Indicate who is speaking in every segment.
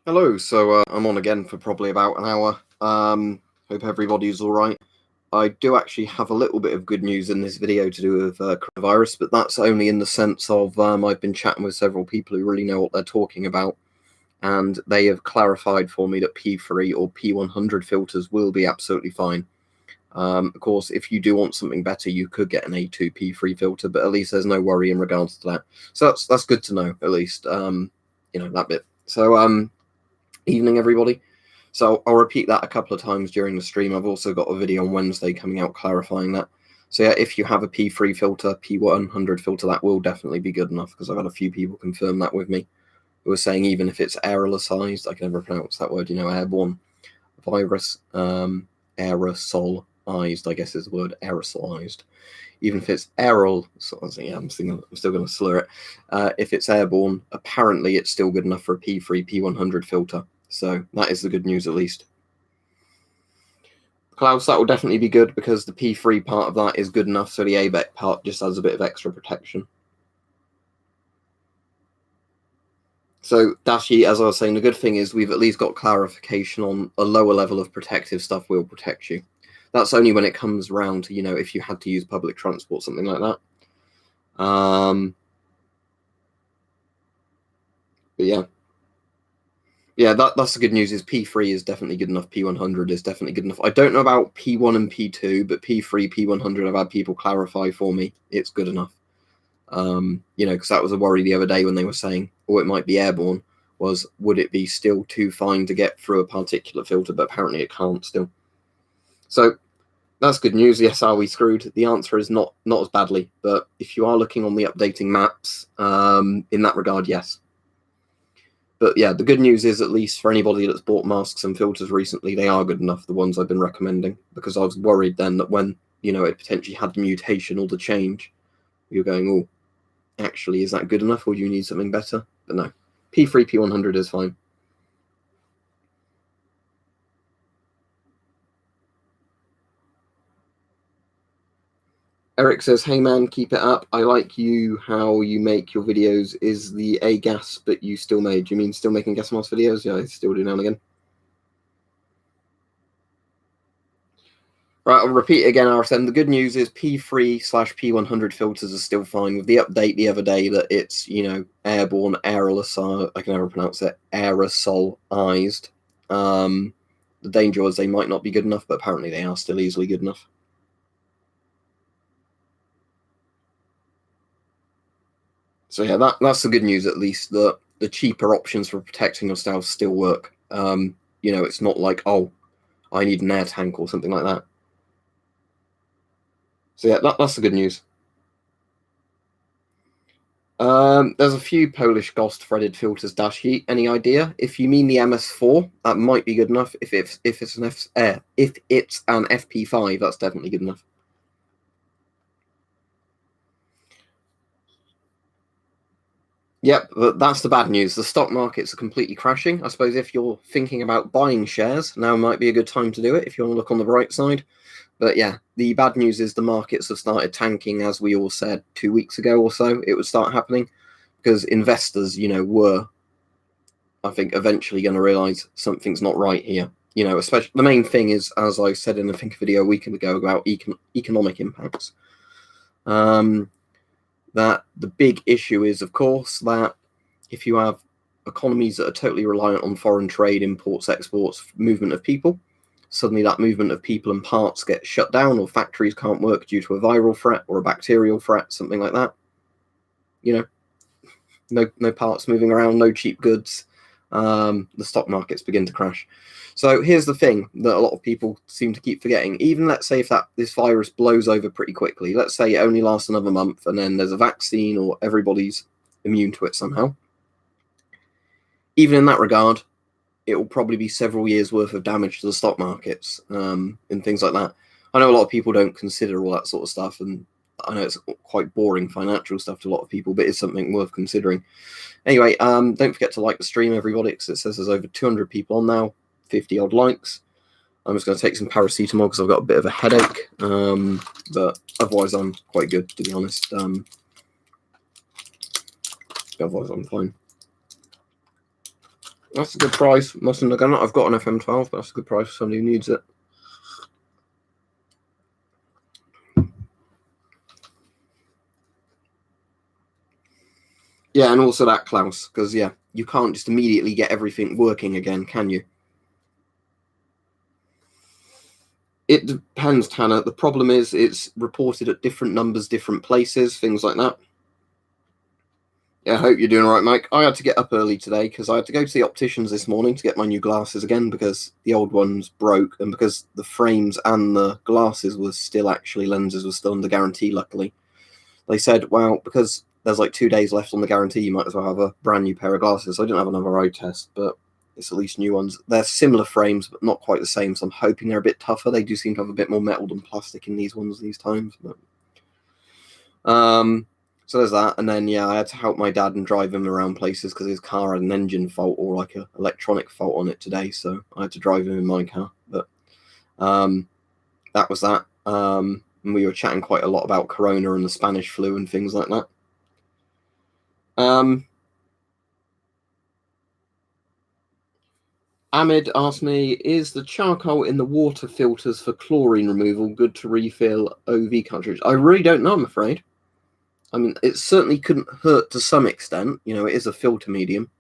Speaker 1: Hello, so I'm on again for probably about an hour. Hope everybody's all right. I do actually have a little bit of good news in this video to do with coronavirus, but that's only in the sense of I've been chatting with several people who really know what they're talking about, and they have clarified for me that P3 or P100 filters will be absolutely fine. Of course, if you do want something better, you could get an A2 P3 filter, but at least there's no worry in regards to that. So that's good to know, at least, that bit. So, evening, everybody. So I'll repeat that a couple of times during the stream. I've also got a video on Wednesday coming out clarifying that. So yeah, if you have a P3 filter, P100 filter, that will definitely be good enough, because I've had a few people confirm that with me who were saying even if it's aerosolized, I can never pronounce that word, airborne virus, aerosolized, I guess is the word, aerosolized. Even if it's I'm still going to slur it. If it's airborne, apparently it's still good enough for a P3, P100 filter. So that is the good news, at least. Clouds, that will definitely be good, because the P3 part of that is good enough, so the ABEC part just has a bit of extra protection. So, Dashi, as I was saying, the good thing is we've at least got clarification on a lower level of protective stuff will protect you. That's only when it comes around to, if you had to use public transport, something like that. But yeah, that's the good news. Is P3 is definitely good enough. P100 is definitely good enough. I don't know about P1 and P2, but P3, P100, I've had people clarify for me it's good enough. Because that was a worry the other day when they were saying, oh, it might be airborne, was would it be still too fine to get through a particulate filter? But apparently it can't still. So that's good news. Yes, are we screwed? The answer is not as badly. But if you are looking on the updating maps, in that regard, yes. But yeah, the good news is, at least for anybody that's bought masks and filters recently, they are good enough, the ones I've been recommending, because I was worried then that when, it potentially had the mutation or the change, you're going, oh, actually, is that good enough, or do you need something better? But no, P3, P100 is fine. Eric says, hey man, keep it up. I like you, how you make your videos. Is the A gas, but you still made? Do you mean still making gas mask videos? Yeah, I still do now and again. Right, I'll repeat it again, RSM. The good news is P3/P100 filters are still fine. With the update the other day that it's, airborne, aerosol, I can never pronounce it, aerosolized. The danger was they might not be good enough, but apparently they are still easily good enough. So yeah, that's the good news, at least, that the cheaper options for protecting yourself still work. It's not like, oh, I need an air tank or something like that. So yeah, that's the good news. There's a few Polish Ghost threaded filters, Dash Heat. Any idea? If you mean the MS4, that might be good enough. If it's an FP5, that's definitely good enough. Yep, but that's the bad news. The stock markets are completely crashing. I suppose if you're thinking about buying shares, now might be a good time to do it if you want to look on the bright side. But yeah, the bad news is the markets have started tanking, as we all said 2 weeks ago or so. It would start happening because investors, were, I think, eventually going to realize something's not right here. Especially the main thing is, as I said in a video a week ago about economic impacts. That the big issue is, of course, that if you have economies that are totally reliant on foreign trade, imports, exports, movement of people, suddenly that movement of people and parts get shut down, or factories can't work due to a viral threat or a bacterial threat, something like that. No parts moving around, no cheap goods. The stock markets begin to crash. So here's the thing that a lot of people seem to keep forgetting. Even let's say if this virus blows over pretty quickly, let's say it only lasts another month and then there's a vaccine or everybody's immune to it somehow. Even in that regard, it will probably be several years worth of damage to the stock markets and things like that. I know a lot of people don't consider all that sort of stuff, and I know it's quite boring financial stuff to a lot of people, but it's something worth considering. Anyway, don't forget to like the stream, everybody, because it says there's over 200 people on now, 50 odd likes. I'm just going to take some paracetamol because I've got a bit of a headache, but otherwise I'm quite good, to be honest. Otherwise I'm fine. That's a good price. Mustn't have gone. I've got an FM12, but that's a good price for somebody who needs it. Yeah, and also that, Klaus, because, yeah, you can't just immediately get everything working again, can you? It depends, Tanner. The problem is it's reported at different numbers, different places, things like that. Yeah, I hope you're doing all right, Mike. I had to get up early today because I had to go to the opticians this morning to get my new glasses again because the old ones broke, and because the frames and the glasses were still actually, lenses were still under guarantee, luckily. They said, well, because there's like 2 days left on the guarantee, you might as well have a brand new pair of glasses. So I didn't have another eye test, but it's at least new ones. They're similar frames, but not quite the same, so I'm hoping they're a bit tougher. They do seem to have a bit more metal than plastic in these ones these times. But so there's that, and then, yeah, I had to help my dad and drive him around places because his car had an engine fault or like an electronic fault on it today, so I had to drive him in my car. But that was that. And we were chatting quite a lot about Corona and the Spanish flu and things like that. Ahmed asked me, is the charcoal in the water filters for chlorine removal good to refill OV cartridge? I really don't know, I'm afraid. I mean, it certainly couldn't hurt to some extent. You know, it is a filter medium.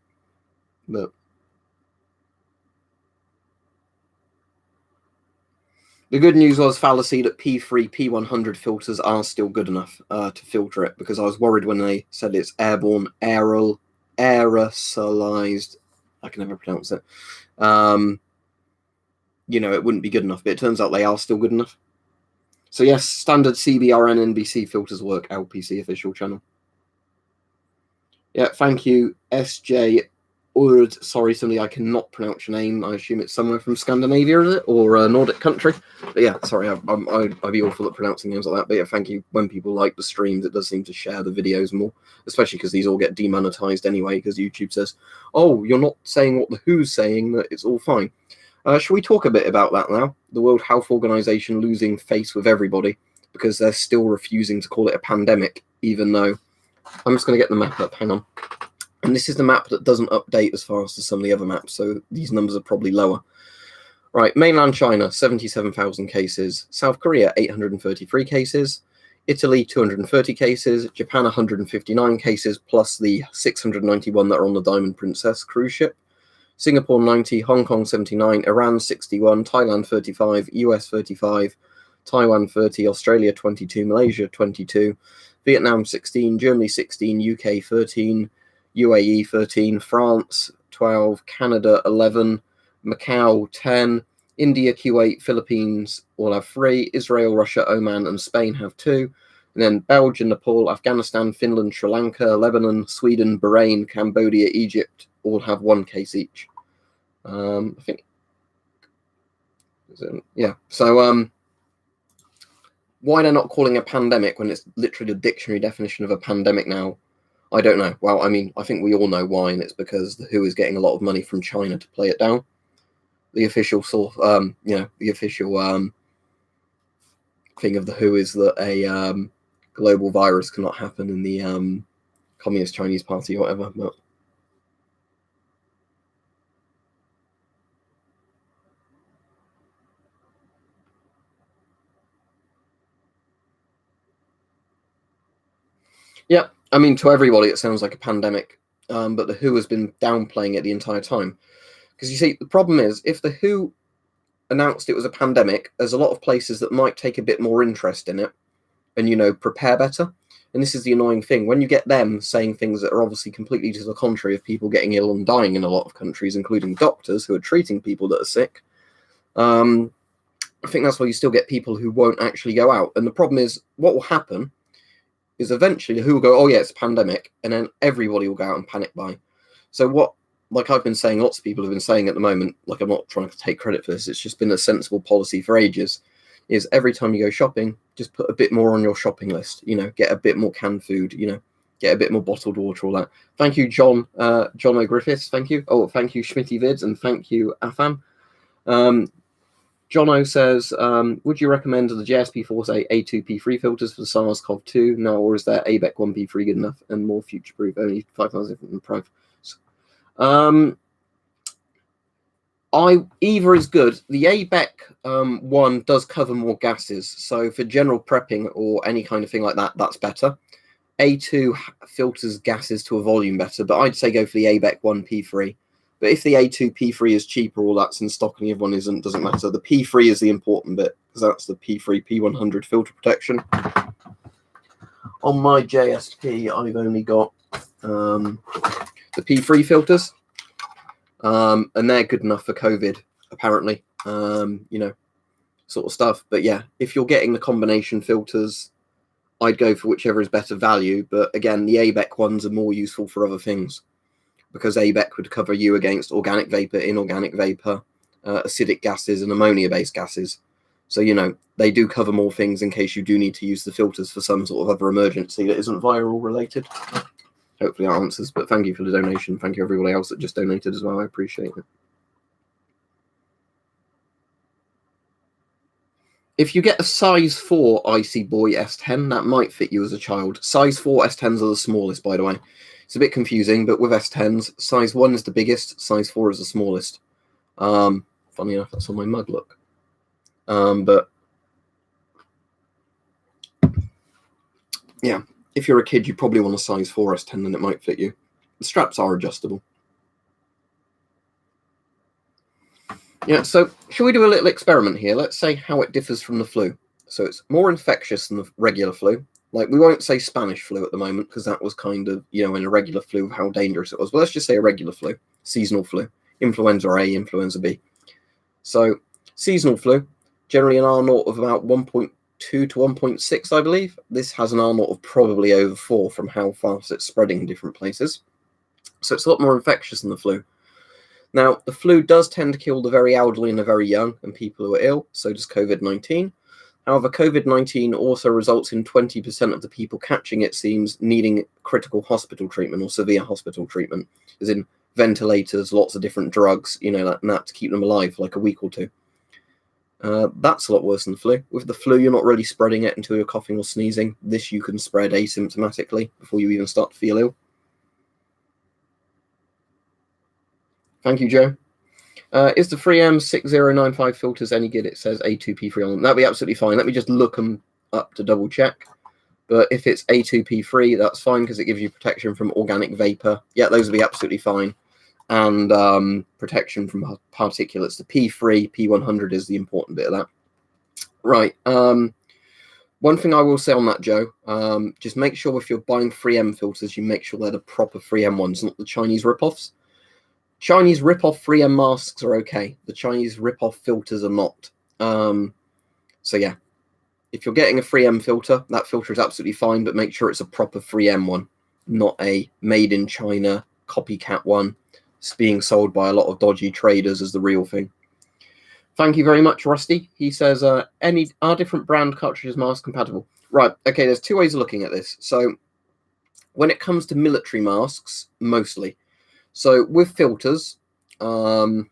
Speaker 1: But the good news was, fallacy, that P3, P100 filters are still good enough to filter it, because I was worried when they said it's airborne, aerosolized. I can never pronounce it. You know, it wouldn't be good enough, but it turns out they are still good enough. So yes, standard CBRN NBC filters work, LPC official channel. Yeah, thank you, SJ Ord. Sorry, somebody I cannot pronounce your name. I assume it's somewhere from Scandinavia, is it? Or a Nordic country? But yeah, sorry, I'd be awful at pronouncing names like that. But yeah, thank you. When people like the streams, it does seem to share the videos more, especially because these all get demonetized anyway, because YouTube says, oh, you're not saying what the WHO's saying, that it's all fine. Should we talk a bit about that now? The World Health Organization losing face with everybody because they're still refusing to call it a pandemic, even though... I'm just going to get the map up, hang on. And this is the map that doesn't update as fast as some of the other maps, so these numbers are probably lower. Right, mainland China, 77,000 cases. South Korea, 833 cases. Italy, 230 cases. Japan, 159 cases, plus the 691 that are on the Diamond Princess cruise ship. Singapore, 90. Hong Kong, 79. Iran, 61. Thailand, 35. US, 35. Taiwan, 30. Australia, 22. Malaysia, 22. Vietnam, 16. Germany, 16. UK, 13. UAE, 13. France, 12. Canada, 11. Macau, 10. India, Kuwait, Philippines all have 3. Israel, Russia, Oman, and Spain have 2. And then Belgium, Nepal, Afghanistan, Finland, Sri Lanka, Lebanon, Sweden, Bahrain, Cambodia, Egypt all have 1 case each. I think. Yeah. So why they're not calling a pandemic when it's literally the dictionary definition of a pandemic now, I don't know. Well, I mean, I think we all know why, and it's because the WHO is getting a lot of money from China to play it down. The official source, the official thing of the WHO is that a global virus cannot happen in the Communist Chinese Party or whatever. But yeah, I mean, to everybody, it sounds like a pandemic, but the WHO has been downplaying it the entire time. Because you see, the problem is, if the WHO announced it was a pandemic, there's a lot of places that might take a bit more interest in it and, you know, prepare better. And this is the annoying thing. When you get them saying things that are obviously completely to the contrary of people getting ill and dying in a lot of countries, including doctors who are treating people that are sick, I think that's why you still get people who won't actually go out. And the problem is, what will happen is eventually who will go, oh yeah, it's a pandemic, and then everybody will go out and panic buy. So what, like I've been saying, lots of people have been saying at the moment, like I'm not trying to take credit for this, it's just been a sensible policy for ages, is every time you go shopping, just put a bit more on your shopping list, you know, get a bit more canned food, you know, get a bit more bottled water, all that. Thank you, John O'Griffiths, thank you. Oh, thank you, Schmitty Vids, and thank you, Afam. Jono says, would you recommend the JSP Force A2P3 filters for the SARS-CoV-2 now, or is there ABEC 1P3 good enough and more future-proof, only 5,000 in price? Either is good. The ABEC one does cover more gases, so for general prepping or any kind of thing like that, that's better. A2 filters gases to a volume better, but I'd say go for the ABEC 1 P3. But if the A2 P3 is cheaper or that's in stock and the other one isn't, doesn't matter. The P3 is the important bit, because that's the P3 P100 filter protection. On my JSP, I've only got the P3 filters, and they're good enough for COVID, apparently, you know, sort of stuff. But yeah, if you're getting the combination filters, I'd go for whichever is better value. But again, the ABEC ones are more useful for other things, because ABEC would cover you against organic vapor, inorganic vapor, acidic gases, and ammonia-based gases. So, you know, they do cover more things in case you do need to use the filters for some sort of other emergency that isn't viral related. Hopefully that answers, but thank you for the donation. Thank you everybody else that just donated as well. I appreciate it. If you get a size 4 Icy Boy S10, that might fit you as a child. Size 4 S10s are the smallest, by the way. It's a bit confusing, but with S10s, size 1 is the biggest, size 4 is the smallest. Funny enough, that's on my mug, look. But yeah, if you're a kid, you probably want a size 4 S10 and it might fit you. The straps are adjustable. Yeah, so should we do a little experiment here? Let's say how it differs from the flu. So it's more infectious than the regular flu. Like, we won't say Spanish flu at the moment, because that was kind of, you know, in a regular flu, how dangerous it was. But let's just say a regular flu, seasonal flu, influenza A, influenza B. So seasonal flu, generally an R0 of about 1.2 to 1.6, I believe. This has an R0 of probably over 4 from how fast it's spreading in different places. So it's a lot more infectious than the flu. Now, the flu does tend to kill the very elderly and the very young and people who are ill. So does COVID-19. However, COVID-19 also results in 20% of the people catching it seems needing critical hospital treatment or severe hospital treatment, as in ventilators, lots of different drugs, you know, like that to keep them alive for like a week or two. That's a lot worse than the flu. With the flu, you're not really spreading it until you're coughing or sneezing. This you can spread asymptomatically before you even start to feel ill. Thank you, Joe. Is the 3M6095 filters any good? It says A2P3 on them. That'd be absolutely fine. Let me just look them up to double check. But if it's A2P3, that's fine, because it gives you protection from organic vapor. Yeah, those will be absolutely fine. And protection from particulates. The P3, P100 is the important bit of that. Right. One thing I will say on that, Joe, just make sure if you're buying 3M filters, you make sure they're the proper 3M ones, not the Chinese rip-offs. Chinese rip-off 3M masks are okay. The Chinese rip-off filters are not. So yeah, if you're getting a 3M filter, that filter is absolutely fine, but make sure it's a proper 3M one, not a made in China copycat one. It's being sold by a lot of dodgy traders as the real thing. Thank you very much, Rusty. He says, are different brand cartridges mask compatible? Right, okay, there's two ways of looking at this. So when it comes to military masks, mostly. So with filters, I'm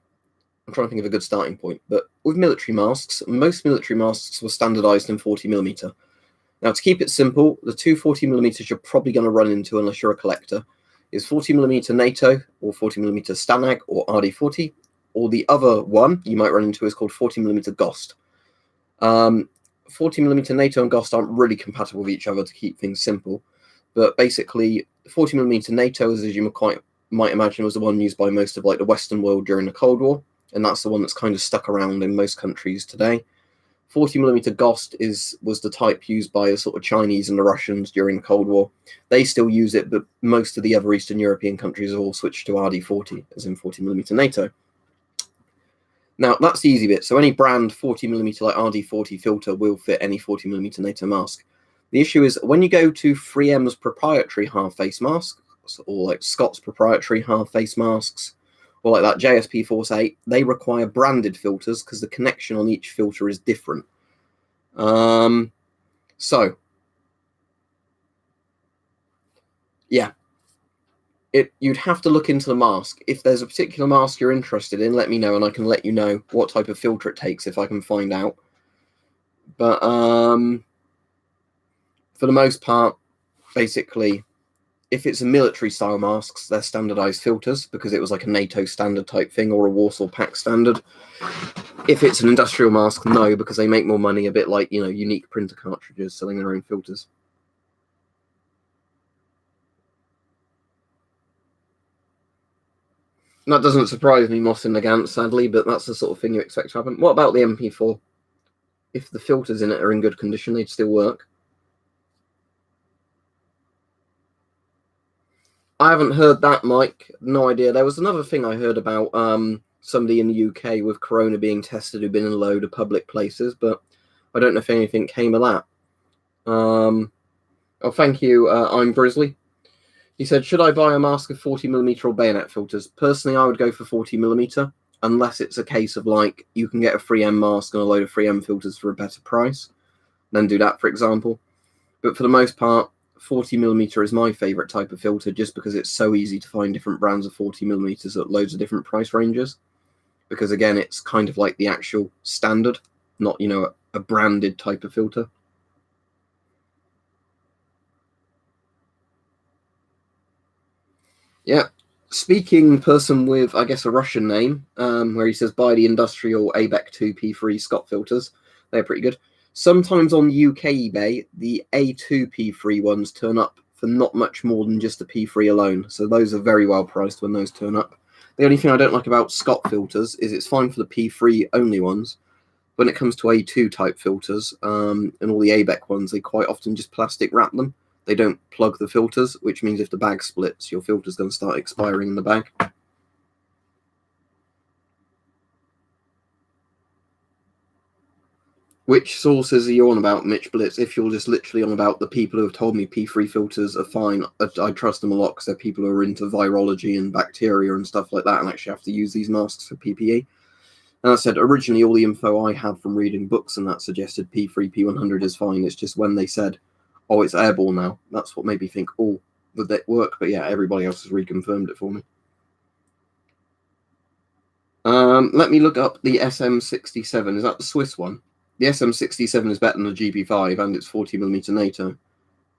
Speaker 1: trying to think of a good starting point, but with military masks, most military masks were standardized in 40mm. Now, to keep it simple, the two 40mm you're probably going to run into, unless you're a collector, is 40mm NATO or 40mm Stanag or RD40, or the other one you might run into is called 40mm GOST. 40mm NATO and GOST aren't really compatible with each other, to keep things simple, but basically 40mm NATO, as you might imagine, was the one used by most of like the Western world during the Cold War, and that's the one that's kind of stuck around in most countries today. 40mm GOST was the type used by the sort of Chinese and the Russians during the Cold War. They still use it, but most of the other Eastern European countries have all switched to RD40, as in 40mm NATO. Now, that's the easy bit. So any brand 40mm like RD40 filter will fit any 40mm NATO mask. The issue is when you go to 3M's proprietary half-face mask, or like Scott's proprietary half-face masks, or like that JSP Force 8, they require branded filters because the connection on each filter is different. So, yeah, you'd have to look into the mask. If there's a particular mask you're interested in, let me know, and I can let you know what type of filter it takes if I can find out. But for the most part, basically, If it's a military style masks, they're standardized filters because it was like a NATO standard type thing or a Warsaw Pact standard. If it's an industrial mask, no, because they make more money, a bit like, you know, unique printer cartridges selling their own filters. And that doesn't surprise me, Moss and Nagant, sadly, but that's the sort of thing you expect to happen. What about the MP4? If the filters in it are in good condition, they'd still work. I haven't heard that, Mike. No idea. There was another thing I heard about somebody in the UK with corona being tested who'd been in a load of public places, but I don't know if anything came of that. Oh, thank you. I'm Brisley. He said, should I buy a mask of 40mm or bayonet filters? Personally, I would go for 40mm, unless it's a case of like you can get a 3M mask and a load of 3M filters for a better price. Then do that, for example. But for the most part, 40mm is my favourite type of filter just because it's so easy to find different brands of 40mm at loads of different price ranges. Because again, it's kind of like the actual standard, not, you know, a branded type of filter. Yeah. Speaking person with, I guess, a Russian name, where he says buy the industrial ABEC 2 P3 Scott filters. They're pretty good. Sometimes on UK eBay, the A2 P3 ones turn up for not much more than just a P3 alone. So those are very well priced when those turn up. The only thing I don't like about Scott filters is it's fine for the P3 only ones. When it comes to A2 type filters and all the ABEC ones, they quite often just plastic wrap them. They don't plug the filters, which means if the bag splits, your filter's going to start expiring in the bag. Which sources are you on about, Mitch Blitz? If you're just literally on about the people who have told me P3 filters are fine, I trust them a lot because they're people who are into virology and bacteria and stuff like that and actually have to use these masks for PPE. And I said, originally all the info I had from reading books and that suggested P3, P100 is fine. It's just when they said, oh, it's airborne now, that's what made me think, oh, would that work? But yeah, everybody else has reconfirmed it for me. Let me look up the SM67. Is that the Swiss one? The SM67 is better than the GP5 and it's 40mm NATO.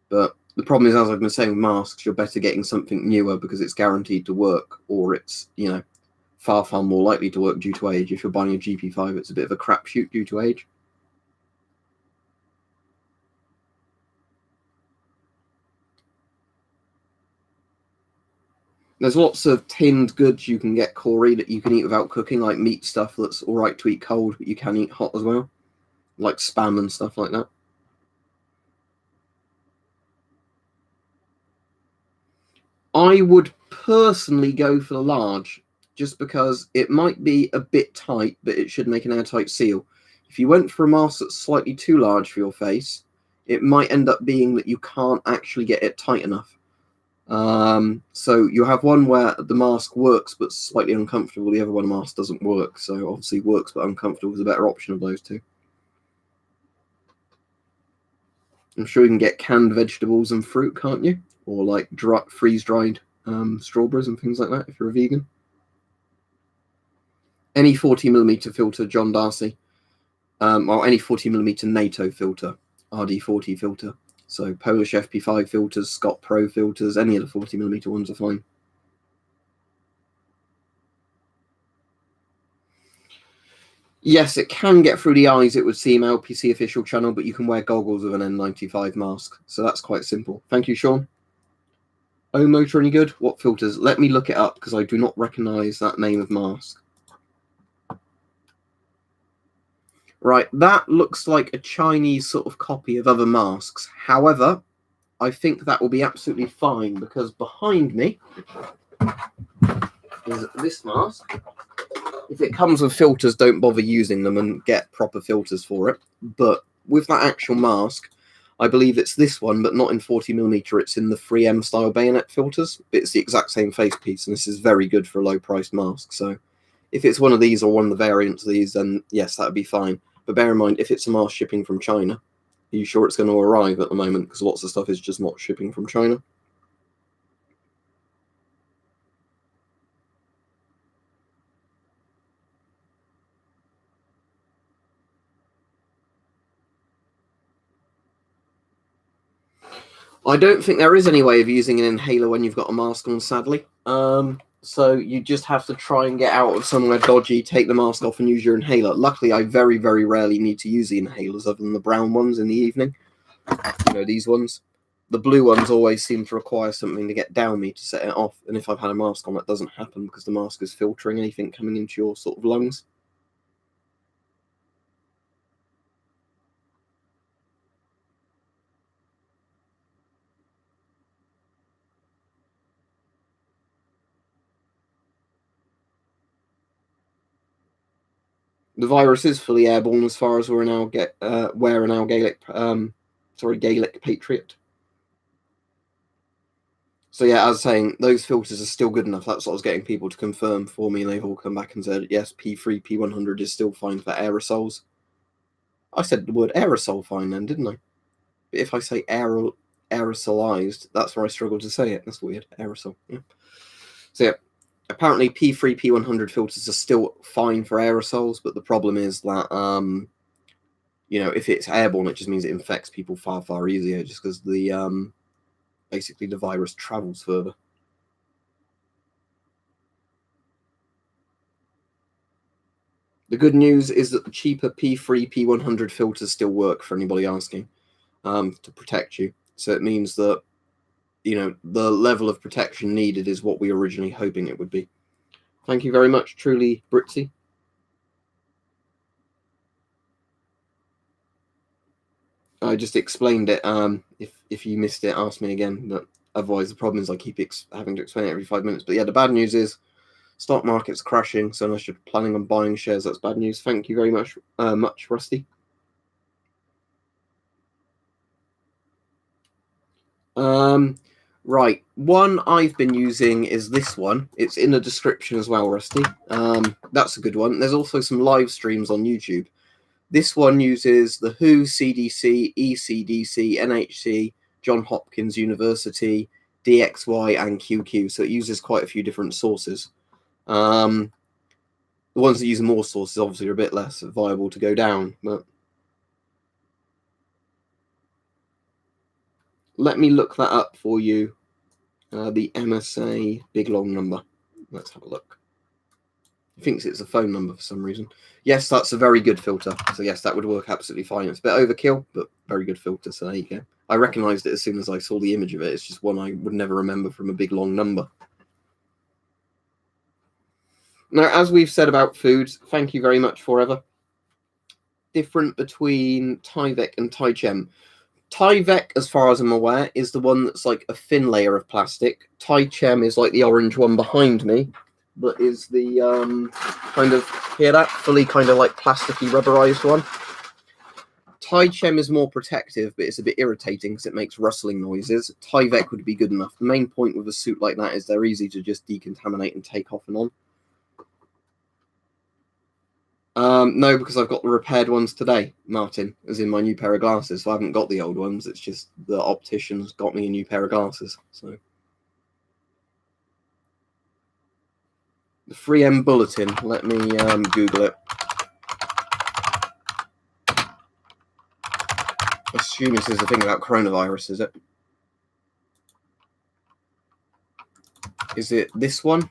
Speaker 1: But the problem is, as I've been saying with masks, you're better getting something newer because it's guaranteed to work, or it's, you know, far, far more likely to work due to age. If you're buying a GP5, it's a bit of a crapshoot due to age. There's lots of tinned goods you can get, Corey, that you can eat without cooking, like meat stuff that's all right to eat cold, but you can eat hot as well, like Spam and stuff like that. I would personally go for the large, just because it might be a bit tight, but it should make an airtight seal. If you went for a mask that's slightly too large for your face, it might end up being that you can't actually get it tight enough. So you have one where the mask works but slightly uncomfortable, the other one mask doesn't work. So obviously works but uncomfortable is a better option of those two. I'm sure you can get canned vegetables and fruit, can't you? Or like freeze-dried strawberries and things like that if you're a vegan. Any 40mm filter, John Darcy. Or any 40mm NATO filter, RD40 filter. So Polish FP5 filters, Scott Pro filters, any of the 40mm ones are fine. Yes, it can get through the eyes, it would seem, LPC official channel, but you can wear goggles with an N95 mask. So that's quite simple. Thank you, Sean. Oh, motor any good? What filters? Let me look it up because I do not recognise that name of mask. Right, that looks like a Chinese sort of copy of other masks. However, I think that will be absolutely fine because behind me is this mask. If it comes with filters, don't bother using them and get proper filters for it. But with that actual mask, I believe it's this one, but not in 40mm. It's in the 3M style bayonet filters. It's the exact same face piece, and this is very good for a low-priced mask. So if it's one of these or one of the variants of these, then yes, that would be fine. But bear in mind, if it's a mask shipping from China, are you sure it's going to arrive at the moment? Because lots of stuff is just not shipping from China. I don't think there is any way of using an inhaler when you've got a mask on, sadly. So you just have to try and get out of somewhere dodgy, take the mask off and use your inhaler. Luckily, I very, very rarely need to use the inhalers other than the brown ones in the evening. You know, these ones. The blue ones always seem to require something to get down me to set it off. And if I've had a mask on, that doesn't happen because the mask is filtering anything coming into your sort of lungs. The virus is fully airborne as far as we're now we're now Gaelic Patriot. So yeah, as saying, those filters are still good enough. That's what I was getting people to confirm for me, and they've all come back and said, yes, P3, P100 is still fine for aerosols. I said the word aerosol fine then, didn't I? But if I say aerosolized, that's where I struggle to say it. That's weird. Aerosol. Yeah. So yeah, apparently P3, P100 filters are still fine for aerosols, but the problem is that, you know, if it's airborne, it just means it infects people far, far easier just because the, basically the virus travels further. The good news is that the cheaper P3, P100 filters still work for anybody asking, to protect you. So it means that, you know, the level of protection needed is what we were originally hoping it would be. Thank you very much, truly, Britzy. I just explained it. If you missed it, ask me again. But otherwise, the problem is I keep having to explain it every 5 minutes. But yeah, the bad news is stock market's crashing. So unless you're planning on buying shares, that's bad news. Thank you very much, Rusty. Right, one I've been using is this one. It's in the description as well, Rusty. That's a good one. There's also some live streams on YouTube. This one uses the WHO, CDC, ECDC, NHC, Johns Hopkins University, DXY, and QQ. So it uses quite a few different sources. The ones that use more sources obviously are a bit less viable to go down, but let me look that up for you. The MSA big long number. Let's have a look. He thinks it's a phone number for some reason. Yes, that's a very good filter. So yes, that would work absolutely fine. It's a bit overkill, but very good filter. So there you go. I recognized it as soon as I saw the image of it. It's just one I would never remember from a big long number. Now, as we've said about foods, thank you very much, Forever. Different between Tyvek and Tychem. Tyvek, as far as I'm aware, is the one that's like a thin layer of plastic. Tychem is like the orange one behind me, but is the kind of, hear that? Fully kind of like plasticky rubberized one. Tychem is more protective, but it's a bit irritating because it makes rustling noises. Tyvek would be good enough. The main point with a suit like that is they're easy to just decontaminate and take off and on. No, because I've got the repaired ones today, Martin, as in my new pair of glasses. So I haven't got the old ones. It's just the optician's got me a new pair of glasses. So the 3M bulletin. Let me Google it. I assume this is the thing about coronavirus, is it? Is it this one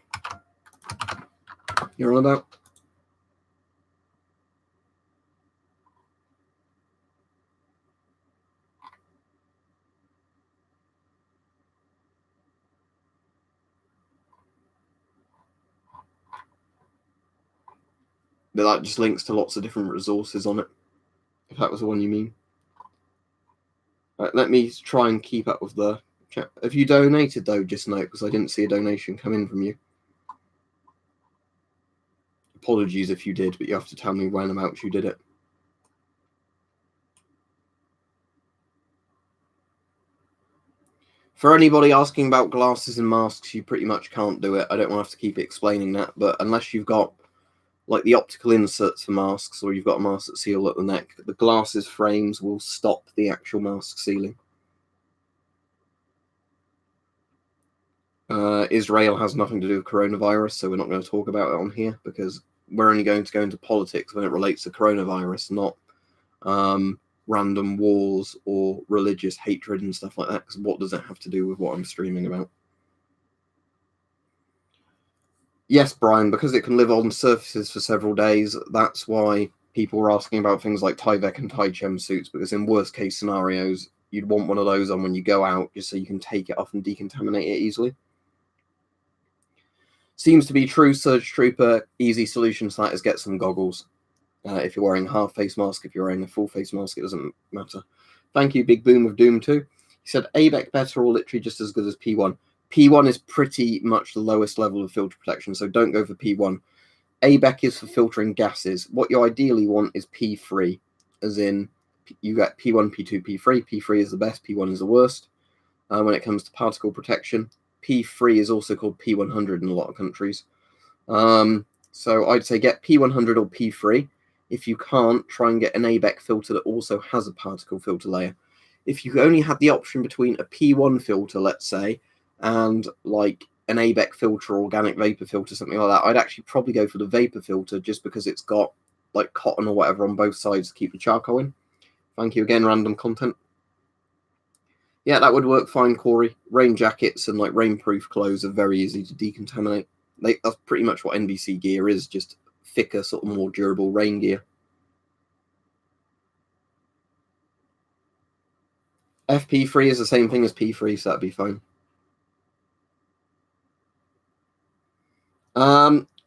Speaker 1: you're on about? But that just links to lots of different resources on it, if that was the one you mean. Right, let me try and keep up with the chat. Have you donated, though, just now? Because I didn't see a donation come in from you. Apologies if you did, but you have to tell me when about you did it. For anybody asking about glasses and masks, you pretty much can't do it. I don't want to have to keep explaining that, but unless you've got like the optical inserts for masks, or you've got a mask that's sealed at the neck, the glasses frames will stop the actual mask sealing. Israel has nothing to do with coronavirus, so we're not going to talk about it on here because we're only going to go into politics when it relates to coronavirus, not random wars or religious hatred and stuff like that, because what does it have to do with what I'm streaming about? Yes, Brian, because it can live on surfaces for several days, that's why people were asking about things like Tyvek and Tychem suits, because in worst case scenarios, you'd want one of those on when you go out, just so you can take it off and decontaminate it easily. Seems to be true, Surge Trooper. Easy solution to that is get some goggles. If you're wearing a half face mask, if you're wearing a full face mask, it doesn't matter. Thank you, Big Boom of Doom 2. He said, ABEC better or literally just as good as P1? P1 is pretty much the lowest level of filter protection, so don't go for P1. ABEC is for filtering gases. What you ideally want is P3, as in you get P1, P2, P3. P3 is the best, P1 is the worst. When it comes to particle protection, P3 is also called P100 in a lot of countries. So I'd say get P100 or P3. If you can't, try and get an ABEC filter that also has a particle filter layer. If you only had the option between a P1 filter, let's say, and like an ABEC filter or organic vapor filter, something like that, I'd actually probably go for the vapor filter just because it's got like cotton or whatever on both sides to keep the charcoal in. Thank you again, random content. Yeah, that would work fine, Corey. Rain jackets and like rainproof clothes are very easy to decontaminate. That's pretty much what NBC gear is, just thicker, sort of more durable rain gear. FP3 is the same thing as P3, so that'd be fine.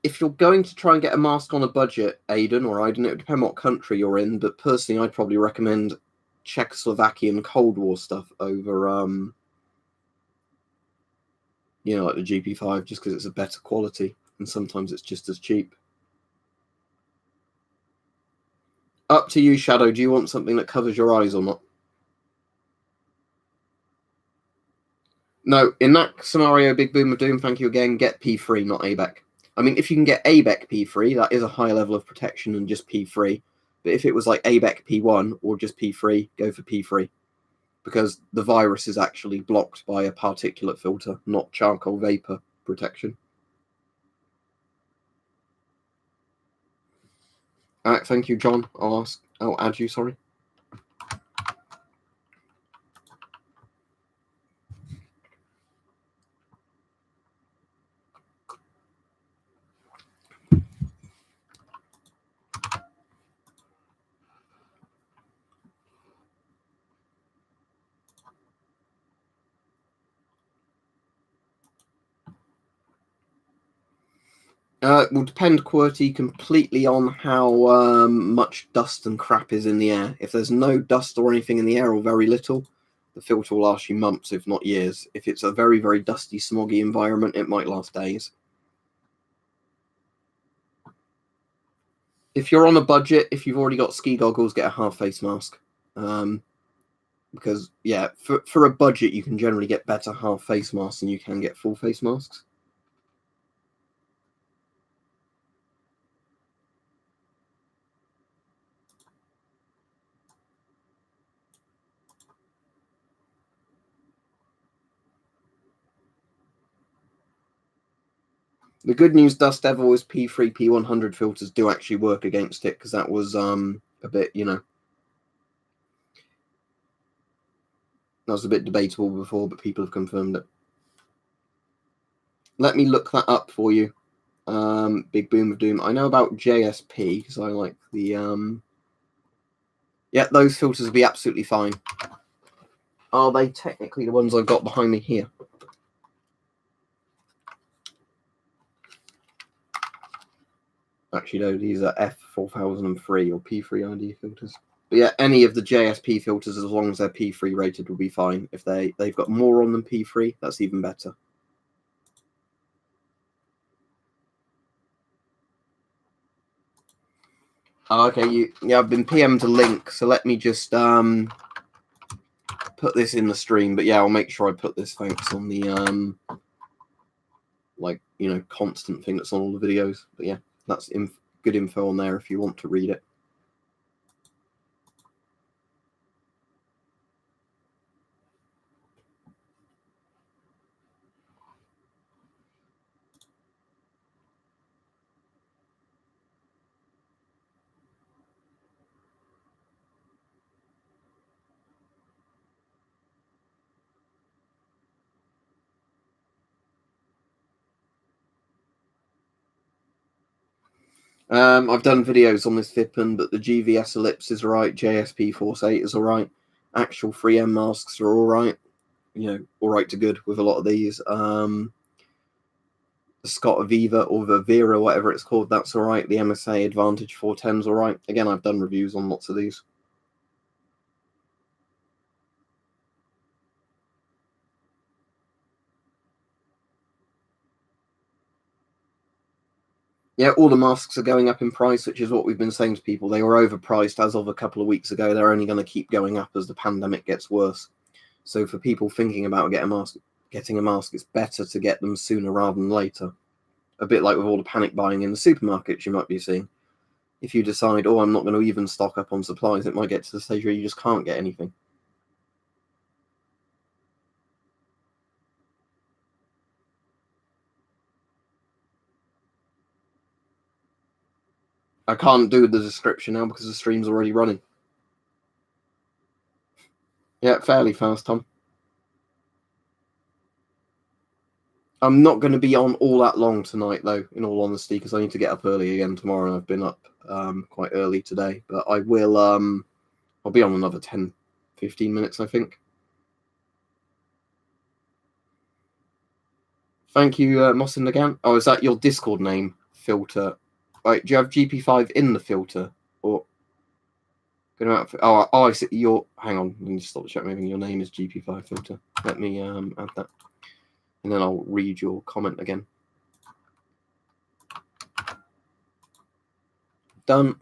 Speaker 1: If you're going to try and get a mask on a budget, Aidan, or Aiden, it would depend what country you're in, but personally I'd probably recommend Czechoslovakian Cold War stuff over, you know, like the GP5, just because it's a better quality, and sometimes it's just as cheap. Up to you, Shadow. Do you want something that covers your eyes or not? No, in that scenario, Big Boom of Doom, thank you again, get P3, not ABEC. I mean, if you can get ABEC P3, that is a higher level of protection than just P3. But if it was like ABEC P1 or just P3, go for P3. Because the virus is actually blocked by a particulate filter, not charcoal vapor protection. All right, thank you, John. I'll add you, sorry. It will depend, QWERTY, completely on how much dust and crap is in the air. If there's no dust or anything in the air, or very little, the filter will last you months, if not years. If it's a very, very dusty, smoggy environment, it might last days. If you're on a budget, if you've already got ski goggles, get a half face mask. Because, yeah, for a budget, you can generally get better half face masks than you can get full face masks. The good news, Dust Devil, is P3, P100 filters do actually work against it, because that was a bit, you know, that was a bit debatable before, but people have confirmed it. Let me look that up for you, Big Boom of Doom. I know about JSP, because I like the... Yeah, those filters will be absolutely fine. Are they technically the ones I've got behind me here? Actually, no, these are F4003 or P3 ID filters. But yeah, any of the JSP filters, as long as they're P3 rated, will be fine. If they've got more on than P3, that's even better. Okay, yeah, I've been PM'd to link, so let me just put this in the stream. But yeah, I'll make sure I put this thanks on the like, you know, constant thing that's on all the videos. But yeah, that's good info on there if you want to read it. I've done videos on this Vippen, but the GVS Ellipse is alright, JSP Force 8 is alright, actual 3M masks are alright, alright to good with a lot of these. The Scott Aviva or the Vera, whatever it's called, that's alright. The MSA Advantage 410's alright. Again, I've done reviews on lots of these. Yeah, all the masks are going up in price, which is what we've been saying to people. They were overpriced as of a couple of weeks ago. They're only going to keep going up as the pandemic gets worse. So for people thinking about getting a mask, it's better to get them sooner rather than later. A bit like with all the panic buying in the supermarkets you might be seeing. If you decide, oh, I'm not going to even stock up on supplies, it might get to the stage where you just can't get anything. I can't do the description now because the stream's already running. Yeah, fairly fast, Tom. I'm not going to be on all that long tonight, though, in all honesty, because I need to get up early again tomorrow, and I've been up quite early today. But I will, I'll be on another 10, 15 minutes, I think. Thank you, Mossin again. Oh, is that your Discord name, Filter? Right, do you have GP5 in the filter? Or I see your. Hang on, let me just stop the chat. Maybe your name is GP5 Filter. Let me add that, and then I'll read your comment again. Done.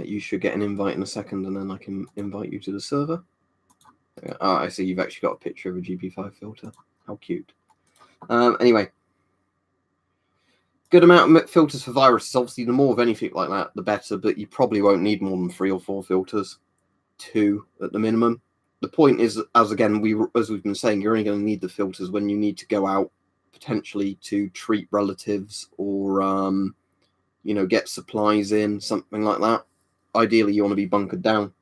Speaker 1: You should get an invite in a second, and then I can invite you to the server. I see you've actually got a picture of a GP5 filter. How cute. Anyway, good amount of filters for viruses. Obviously, the more of anything like that, the better, but you probably won't need more than 3 or 4 filters. 2 at the minimum. The point is, as we've been saying, you're only going to need the filters when you need to go out potentially to treat relatives or get supplies in, something like that. Ideally, you want to be bunkered down.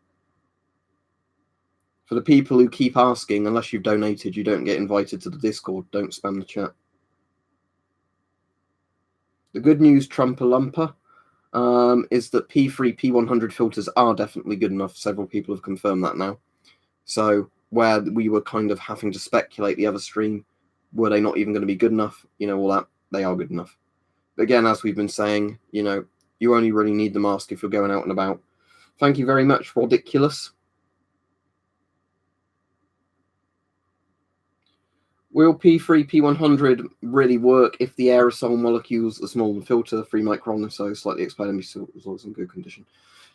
Speaker 1: For the people who keep asking, unless you've donated, you don't get invited to the Discord. Don't spam the chat. The good news, Trumper-Lumper, is that P3, P100 filters are definitely good enough. Several people have confirmed that now. So where we were kind of having to speculate the other stream, were they not even going to be good enough? All that, they are good enough. But again, as we've been saying, you only really need the mask if you're going out and about. Thank you very much, Ridiculous. Will P3, P100 really work if the aerosol molecules are smaller than filter, 3 micron, so slightly expired NBC filters in good condition?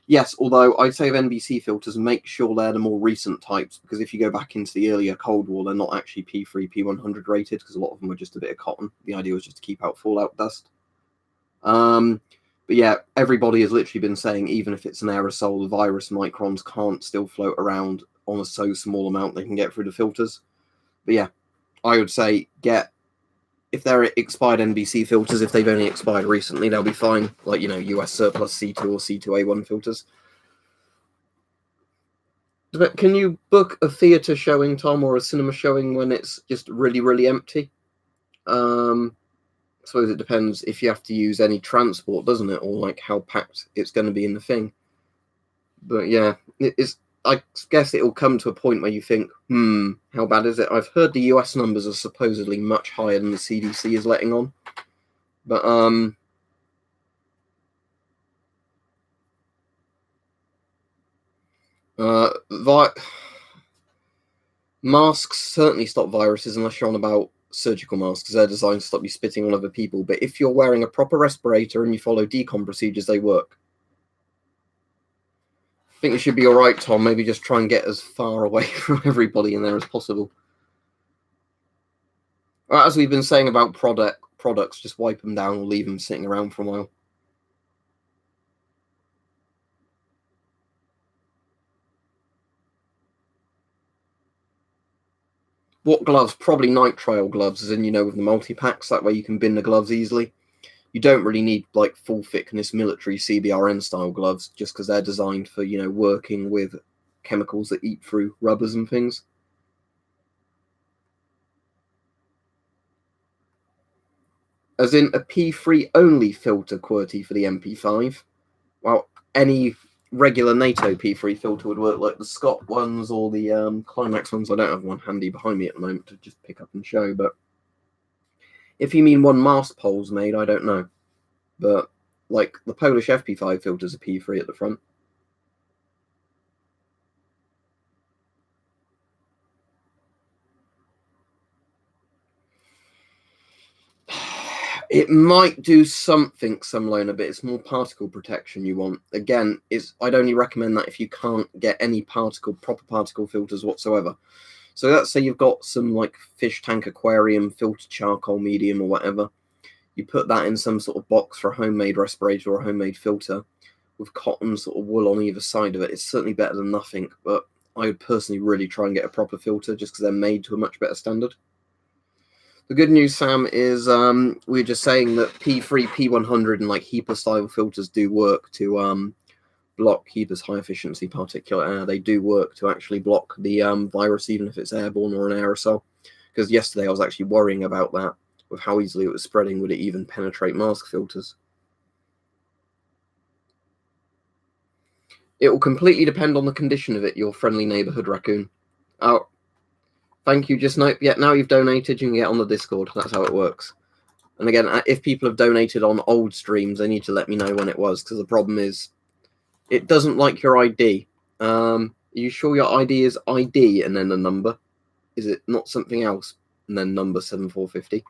Speaker 1: Yes, although I'd say of NBC filters, make sure they're the more recent types, because if you go back into the earlier Cold War, they're not actually P3, P100 rated, because a lot of them were just a bit of cotton. The idea was just to keep out fallout dust. But yeah, everybody has literally been saying, even if it's an aerosol, the virus microns can't still float around on a so small amount they can get through the filters. But yeah, I would say if they're expired NBC filters, if they've only expired recently, they'll be fine. Like, US surplus C2 or C2A1 filters. But can you book a theatre showing, Tom, or a cinema showing when it's just really, really empty? I suppose it depends if you have to use any transport, doesn't it? Or like how packed it's going to be in the thing. But yeah, I guess it'll come to a point where you think, how bad is it? I've heard the US numbers are supposedly much higher than the CDC is letting on. But masks certainly stop viruses unless you're on about surgical masks. They're designed to stop you spitting on other people. But if you're wearing a proper respirator and you follow decon procedures, they work. I think you should be all right, Tom. Maybe just try and get as far away from everybody in there as possible. As we've been saying about products, just wipe them down or leave them sitting around for a while. What gloves? Probably nitrile gloves, as in, with the multi-packs. That way you can bin the gloves easily. You don't really need like full thickness military CBRN style gloves, just because they're designed for, working with chemicals that eat through rubbers and things. As in a P3 only filter QWERTY for the MP5. Well, any regular NATO P3 filter would work, like the Scott ones or the Climax ones. I don't have one handy behind me at the moment to just pick up and show, but if you mean one mast pole's made, I don't know. But like the Polish FP5 filter's a P3 at the front. It might do something similar, but it's more particle protection you want. Again, I'd only recommend that if you can't get any proper particle filters whatsoever. So let's say you've got some like fish tank aquarium filter charcoal medium or whatever. You put that in some sort of box for a homemade respirator or a homemade filter with cotton sort of wool on either side of it. It's certainly better than nothing, but I would personally really try and get a proper filter just because they're made to a much better standard. The good news, Sam, is we were just saying that P3, P100 and like HEPA style filters do work to block HEPA's high efficiency particulate air. They do work to actually block the virus, even if it's airborne or an aerosol. Because yesterday I was actually worrying about that, with how easily it was spreading. Would it even penetrate mask filters? It will completely depend on the condition of it, your friendly neighborhood raccoon. Oh, thank you, Just Nope. Yeah, now you've donated, you can get on the Discord. That's how it works. And again, if people have donated on old streams, they need to let me know when it was, because the problem is it doesn't like your ID. Are you sure your ID is ID and then a number? Is it not something else and then number 7450?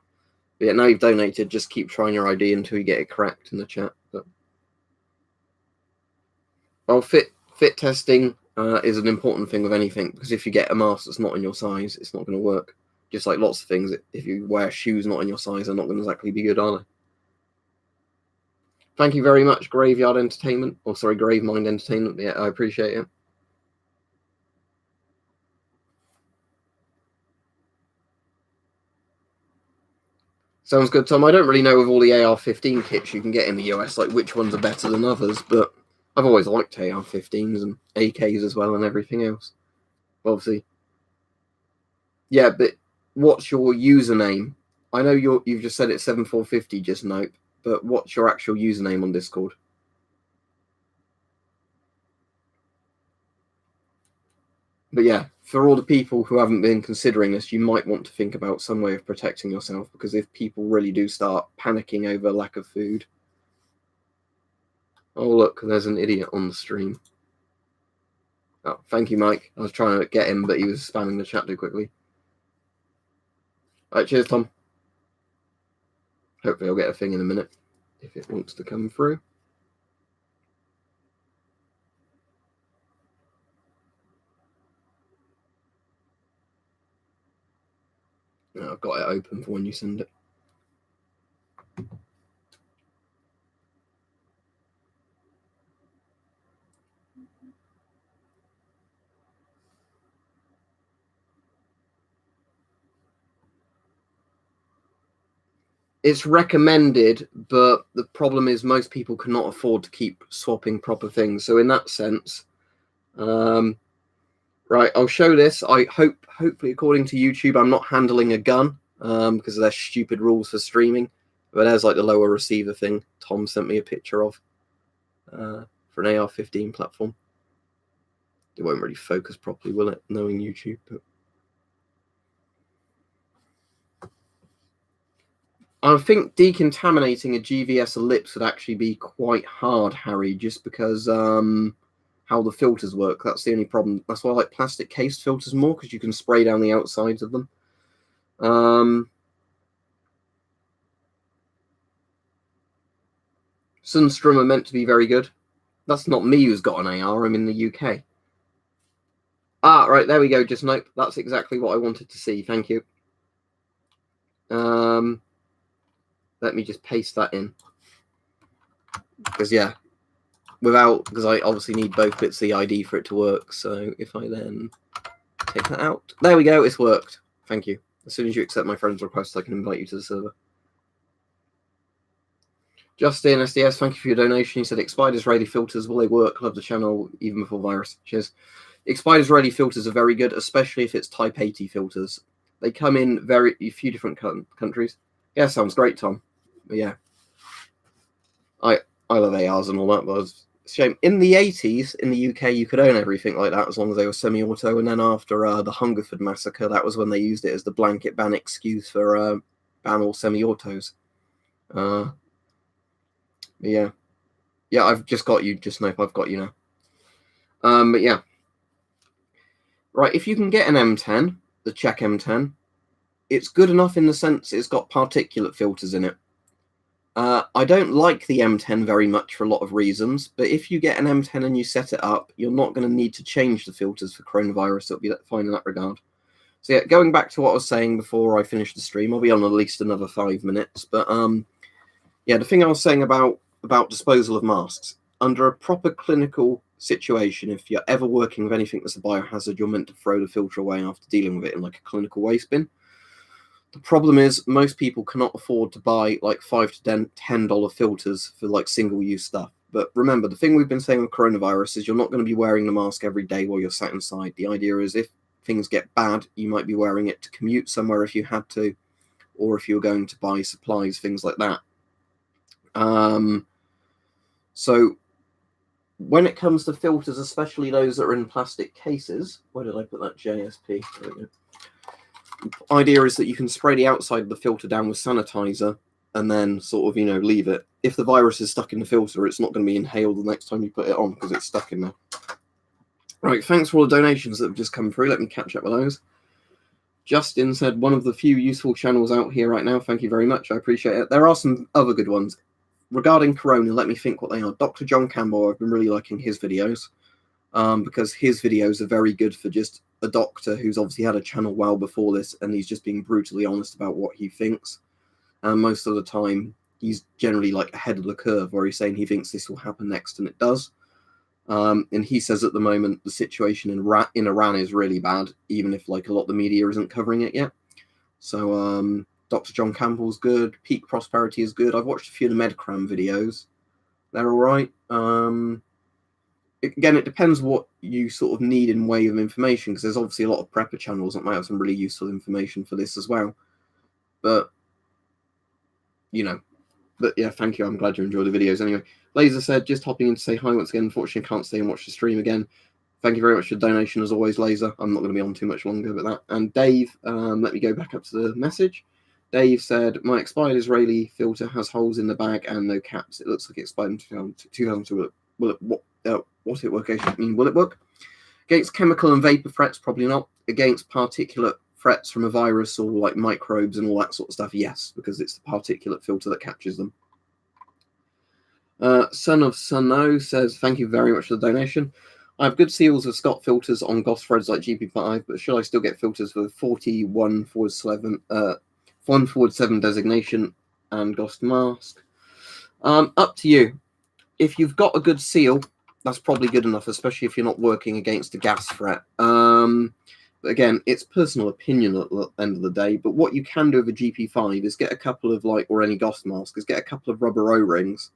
Speaker 1: But yeah, now you've donated, just keep trying your ID until you get it correct in the chat. But well, fit testing is an important thing with anything, because if you get a mask that's not in your size, it's not going to work. Just like lots of things, if you wear shoes not in your size, they're not going to exactly be good, are they? Thank you very much, Graveyard Entertainment. Or sorry, Gravemind Entertainment. Yeah, I appreciate it. Sounds good, Tom. I don't really know with all the AR-15 kits you can get in the US, like which ones are better than others, but I've always liked AR-15s and AKs as well and everything else. Obviously. Yeah, but what's your username? I know you've just said it's 7450, Just Nope, but what's your actual username on Discord? But yeah, for all the people who haven't been considering this, you might want to think about some way of protecting yourself, because if people really do start panicking over lack of food. Oh, look, there's an idiot on the stream. Oh, thank you, Mike. I was trying to get him, but he was spamming the chat too quickly. All right, cheers, Tom. Hopefully I'll get a thing in a minute if it wants to come through. No, I've got it open for when you send it. It's recommended, but the problem is most people cannot afford to keep swapping proper things. So in that sense, right, I'll show this. Hopefully, according to YouTube, I'm not handling a gun because of their stupid rules for streaming. But there's like the lower receiver thing Tom sent me a picture of for an AR-15 platform. It won't really focus properly, will it, knowing YouTube? But I think decontaminating a GVS ellipse would actually be quite hard, Harry, just because how the filters work. That's the only problem. That's why I like plastic case filters more, because you can spray down the outsides of them. Sunstrom are meant to be very good. That's not me who's got an AR. I'm in the UK. Ah, right, there we go. Just Nope. That's exactly what I wanted to see. Thank you. Let me just paste that in. Because, yeah, because I obviously need both bits of the ID for it to work. So if I then take that out. There we go. It's worked. Thank you. As soon as you accept my friend's request, I can invite you to the server. Justin SDS, thank you for your donation. He said, expired Israeli filters, will they work? Love the channel even before virus. Cheers. Expired Israeli filters are very good, especially if it's Type 80 filters. They come in a few different countries. Yeah, sounds great, Tom. But yeah, I love ARs and all that, but it's a shame. In the 80s, in the UK, you could own everything like that as long as they were semi-auto, and then after the Hungerford massacre, that was when they used it as the blanket ban excuse for ban all semi-autos. Yeah. Yeah, I've just got you. Just nope, I've got you now. But yeah. Right, if you can get an M10, the Czech M10, it's good enough in the sense it's got particulate filters in it. I don't like the M10 very much for a lot of reasons, but if you get an M10 and you set it up, you're not going to need to change the filters for coronavirus. It'll be fine in that regard. So yeah, going back to what I was saying before I finish the stream, I'll be on at least another 5 minutes. But yeah, the thing I was saying about disposal of masks, under a proper clinical situation, if you're ever working with anything that's a biohazard, you're meant to throw the filter away after dealing with it in like a clinical waste bin. The problem is most people cannot afford to buy like $5 to $10 filters for like single-use stuff. But remember, the thing we've been saying with coronavirus is you're not going to be wearing the mask every day while you're sat inside. The idea is if things get bad, you might be wearing it to commute somewhere if you had to, or if you're going to buy supplies, things like that. So when it comes to filters, especially those that are in plastic cases, where did I put that JSP? There we go. The idea is that you can spray the outside of the filter down with sanitizer and then sort of, leave it. If the virus is stuck in the filter, it's not going to be inhaled the next time you put it on because it's stuck in there. Right, thanks for all the donations that have just come through. Let me catch up with those. Justin said, one of the few useful channels out here right now. Thank you very much. I appreciate it. There are some other good ones. Regarding Corona, let me think what they are. Dr. John Campbell, I've been really liking his videos because his videos are very good for just a doctor who's obviously had a channel well before this, and he's just being brutally honest about what he thinks. And most of the time, he's generally like ahead of the curve, where he's saying he thinks this will happen next, and it does. And he says at the moment the situation in Iran is really bad, even if like a lot of the media isn't covering it yet. So Dr. John Campbell's good. Peak Prosperity is good. I've watched a few of the Medcram videos. They're all right. Again, it depends what you sort of need in way of information, because there's obviously a lot of prepper channels that might have some really useful information for this as well. But, but yeah, thank you. I'm glad you enjoyed the videos anyway. Laser said, just hopping in to say hi once again. Unfortunately, I can't stay and watch the stream again. Thank you very much for the donation as always, Laser. I'm not going to be on too much longer with that. And Dave, let me go back up to the message. Dave said, my expired Israeli filter has holes in the bag and no caps. It looks like it expired in 2002. Will it work? Will it work? Against chemical and vapor threats, probably not. Against particulate threats from a virus or like microbes and all that sort of stuff, yes, because it's the particulate filter that captures them. Son of Sunno says, thank you very much for the donation. I have good seals of Scott filters on GOS threads like GP5, but should I still get filters for 41/7 designation and GOS mask? Up to you. If you've got a good seal, that's probably good enough, especially if you're not working against a gas threat. But again, it's personal opinion at the end of the day. But what you can do with a GP5 is get a couple of or any GOS mask, is get a couple of rubber O-rings,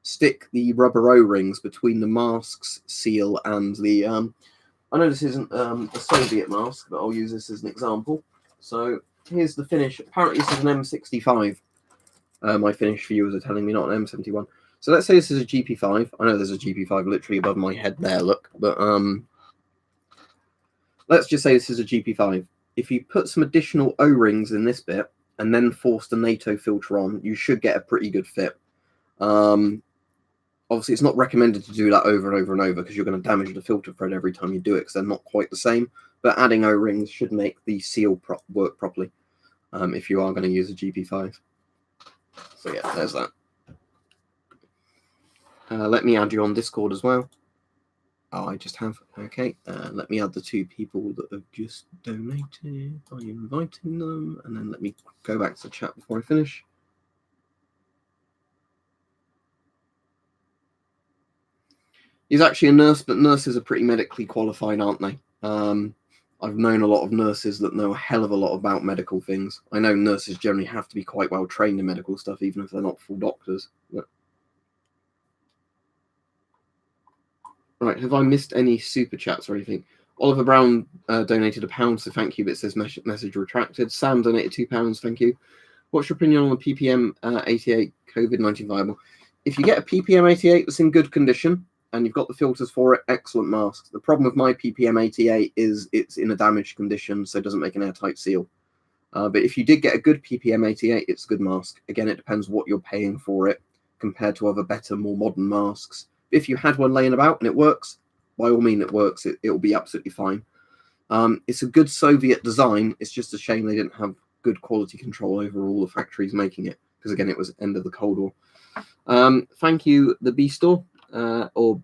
Speaker 1: stick the rubber O-rings between the mask's seal and the. I know this isn't a Soviet mask, but I'll use this as an example. So here's the finish. Apparently, this is an M65. My finish viewers are telling me, not an M71. So let's say this is a GP5. I know there's a GP5 literally above my head there, look. But let's just say this is a GP5. If you put some additional O-rings in this bit and then force the NATO filter on, you should get a pretty good fit. Obviously, it's not recommended to do that over and over and over because you're going to damage the filter thread every time you do it because they're not quite the same. But adding O-rings should make the seal work properly if you are going to use a GP5. So yeah, there's that. Let me add you on Discord as well. Oh, I just have. Okay. Let me add the 2 people that have just donated by inviting them. And then let me go back to the chat before I finish. He's actually a nurse, but nurses are pretty medically qualified, aren't they? I've known a lot of nurses that know a hell of a lot about medical things. I know nurses generally have to be quite well trained in medical stuff, even if they're not full doctors. But... Right, have I missed any super chats or anything? Oliver Brown donated £1, so thank you, but it says message retracted. Sam donated £2, thank you. What's your opinion on the PPM 88 COVID-19 viable? If you get a PPM 88 that's in good condition and you've got the filters for it, excellent mask. The problem with my PPM 88 is it's in a damaged condition, so it doesn't make an airtight seal. But if you did get a good PPM 88, it's a good mask. Again, it depends what you're paying for it compared to other better, more modern masks. If you had one laying about and it works, by all means it works. It'll be absolutely fine. It's a good Soviet design. It's just a shame they didn't have good quality control over all the factories making it, because again, it was end of the Cold War. Thank you, the B Store, or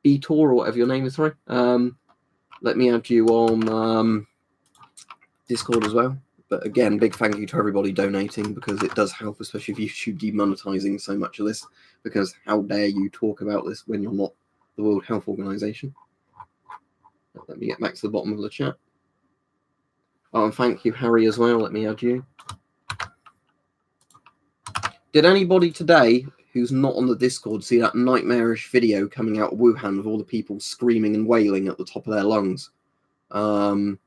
Speaker 1: B Tour, or whatever your name is. Sorry. Let me add you on Discord as well. But again, big thank you to everybody donating, because it does help, especially with YouTube demonetizing so much of this, because how dare you talk about this when you're not the World Health Organization. Let me get back to the bottom of the chat. Oh, and thank you, Harry, as well. Let me add you. Did anybody today who's not on the Discord see that nightmarish video coming out of Wuhan with all the people screaming and wailing at the top of their lungs? Because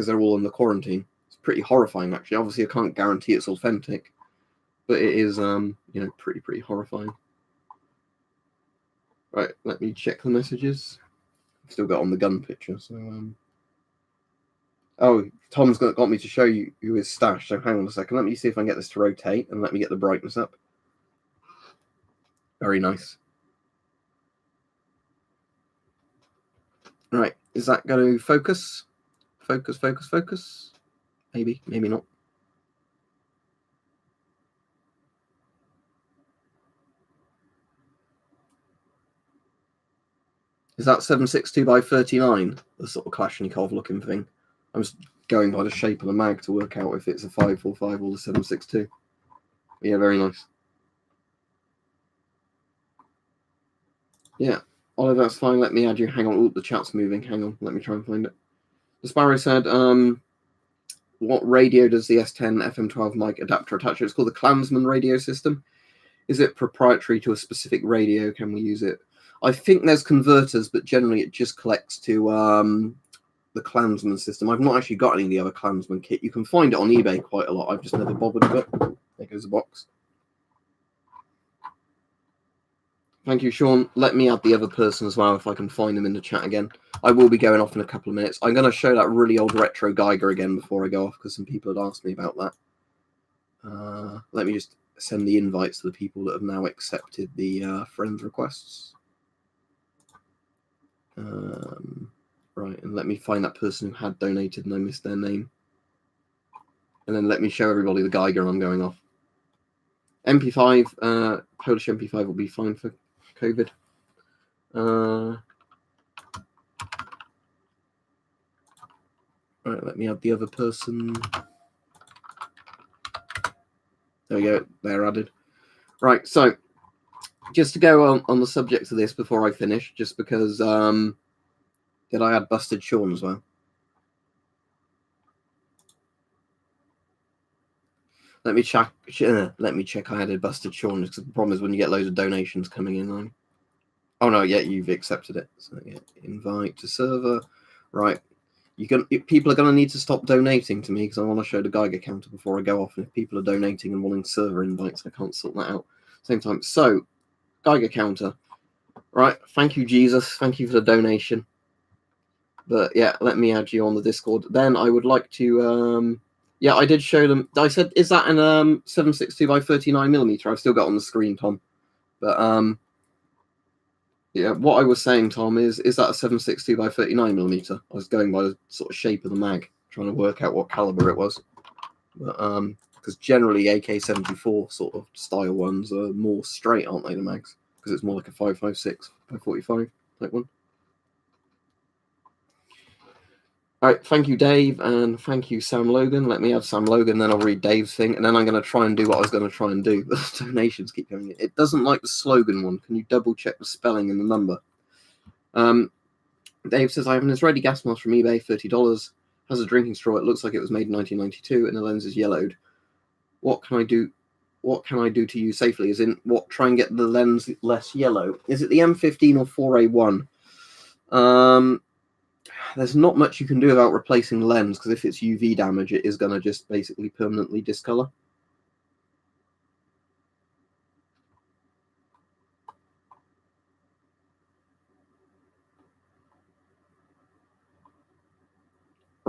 Speaker 1: they're all in the quarantine. It's pretty horrifying, actually. Obviously, I can't guarantee it's authentic, but it is, pretty horrifying. Right, let me check the messages. I've still got on the gun picture, so oh, Tom's got me to show you his stash, so hang on a second. Let me see if I can get this to rotate, and let me get the brightness up. Very nice. Right, is that going to focus? Focus. Maybe, maybe not. Is that 7.62 by 39? The sort of Kalashnikov looking thing. I'm just going by the shape of the mag to work out if it's a 5.45 or the 7.62. Yeah, very nice. Yeah, Oliver, that's fine. Let me add you. Hang on. Oh, the chat's moving. Hang on. Let me try and find it. The Sparrow said, what radio does the S10 FM12 mic adapter attach to? It's called the Klansman radio system. Is it proprietary to a specific radio? Can we use it? I think there's converters, but generally it just collects to the Klansman system. I've not actually got any of the other Klansman kit. You can find it on eBay quite a lot. I've just never bothered with it. There goes the box. Thank you, Sean. Let me add the other person as well if I can find them in the chat again. I will be going off in a couple of minutes. I'm going to show that really old retro Geiger again before I go off, because some people had asked me about that. Let me just send the invites to the people that have now accepted the friend requests. Right, and let me find that person who had donated and I missed their name. And then let me show everybody the Geiger and I'm going off. MP5, Polish MP5 will be fine for COVID. Right, let me add the other person. There we go, they're added. Right, so just to go on the subject of this before I finish, just because did I add Busted Sean as well? Let me check. I added Busted Sean, because the problem is when you get loads of donations coming in. Oh no, yeah, you've accepted it. So yeah, invite to server. Right, people are going to need to stop donating to me, because I want to show the Geiger counter before I go off. And if people are donating and wanting server invites, I can't sort that out. Same time. So Geiger counter. Right, thank you, Jesus. Thank you for the donation. But yeah, let me add you on the Discord. Then I would like to, yeah, I did show them. I said, is that an 7.62 by 39mm? I've still got on the screen, Tom. But yeah, what I was saying, Tom, is that a 7.62 by 39mm? I was going by the sort of shape of the mag, trying to work out what caliber it was. But because generally AK-74 sort of style ones are more straight, aren't they, the mags? Because it's more like a 5.56 by 45 type one. All right, thank you, Dave, and thank you, Sam Logan. Let me add Sam Logan, then I'll read Dave's thing, and then I'm going to try and do what I was going to try and do. The donations keep coming in. It doesn't like the slogan one. Can you double-check the spelling and the number? Dave says, I have an Israeli gas mask from eBay, $30. Has a drinking straw. It looks like it was made in 1992, and the lens is yellowed. What can I do? What can I do to use safely? As in, what? Try and get the lens less yellow. Is it the M15 or 4A1? There's not much you can do about replacing the lens, because if it's UV damage, it is going to just basically permanently discolor.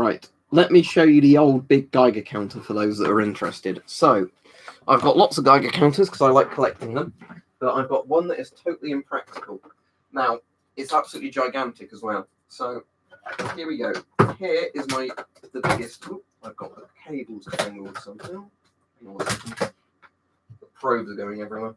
Speaker 1: Right, let me show you the old big Geiger counter for those that are interested. So, I've got lots of Geiger counters because I like collecting them, but I've got one that is totally impractical. Now, it's absolutely gigantic as well. So, here we go. Here is the biggest. Ooh, I've got the cables tangled somehow. The probes are going everywhere.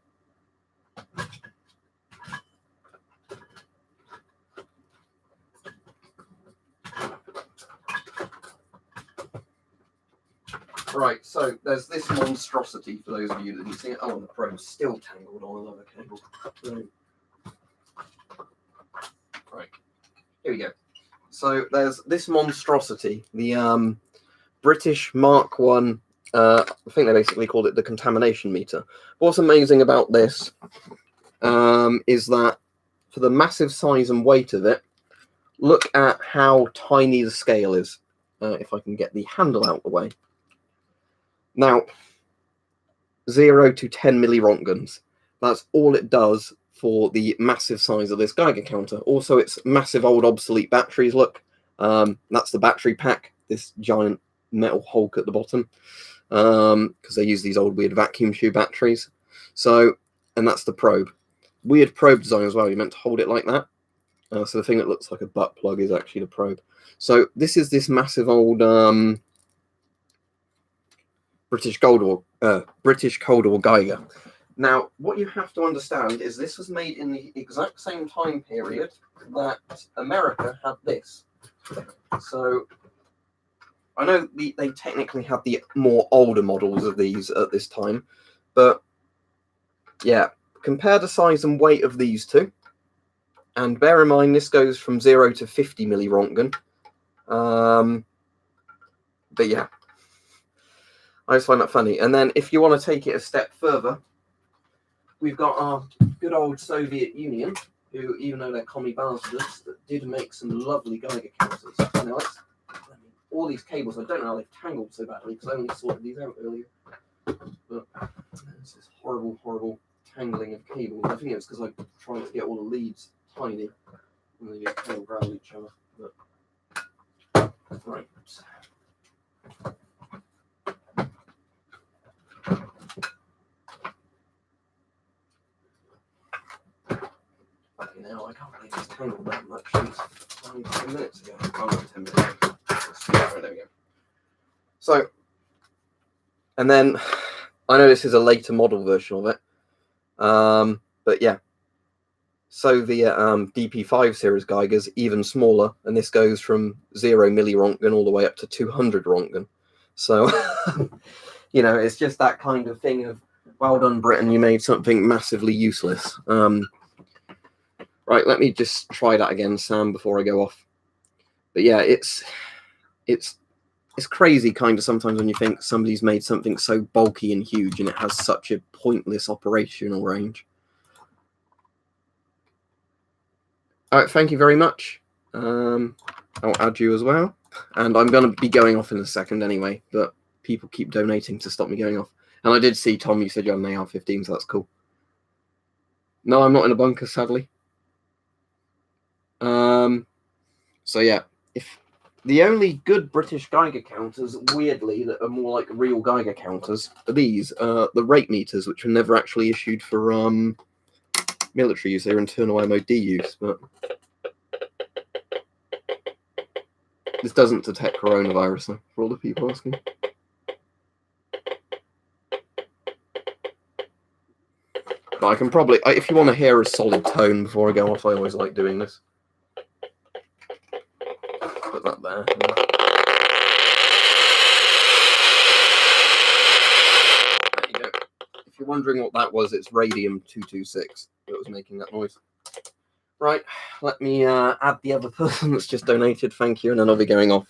Speaker 1: Right, so there's this monstrosity for those of you that didn't see it. Oh, and the probe's still tangled on another cable. Right, here we go. So there's this monstrosity, the British Mark 1, I think they basically called it the contamination meter. What's amazing about this is that for the massive size and weight of it, look at how tiny the scale is. If I can get the handle out of the way. Now, 0 to 10 millirontgens. That's all it does for the massive size of this Geiger counter. Also, it's massive old obsolete batteries, look. That's the battery pack, this giant metal hulk at the bottom, because they use these old weird vacuum tube batteries. So, and that's the probe. Weird probe design as well. You're meant to hold it like that. So the thing that looks like a butt plug is actually the probe. So this is this massive old British Cold War Geiger. Now, what you have to understand is this was made in the exact same time period that America had this. So I know they technically had the more older models of these at this time, but yeah, compare the size and weight of these two. And bear in mind, this goes from 0 to 50 millirontgen. But yeah, I just find that funny. And then if you want to take it a step further, we've got our good old Soviet Union, who, even though they're commie bastards, did make some lovely Geiger counters. Now, all these cables, I don't know how they've tangled so badly, because I only sorted these out earlier. But there's this horrible, horrible tangling of cables. I think it's because I tried to get all the leads tiny, and they just tangle around each other. But, right. Now I can't believe it's tangled that much since 10 minutes ago. Oh, not 10 minutes ago. Right, there we go. So, and then I know this is a later model version of it, but yeah. Soviet DP5 series Geigers, even smaller, and this goes from 0 millirontgen all the way up to 200 rontgen. So, you know, it's just that kind of thing of, well done, Britain, you made something massively useless. Right, let me just try that again, Sam, before I go off. But yeah, it's crazy kind of sometimes when you think somebody's made something so bulky and huge and it has such a pointless operational range. All right, thank you very much. I'll add you as well. And I'm going to be going off in a second anyway, but people keep donating to stop me going off. And I did see, Tom, you said you had an AR-15, so that's cool. No, I'm not in a bunker, sadly. So yeah, if the only good British Geiger counters, weirdly, that are more like real Geiger counters, are these, the rate meters, which were never actually issued for military use. They're internal MOD use, but this doesn't detect coronavirus, though, for all the people asking. But I can probably, if you want to hear a solid tone before I go off, I always like doing this. Put that there. There you go. If you're wondering what that was, it's radium-226 that was making that noise. Right, let me add the other person that's just donated, thank you, and then I'll be going off.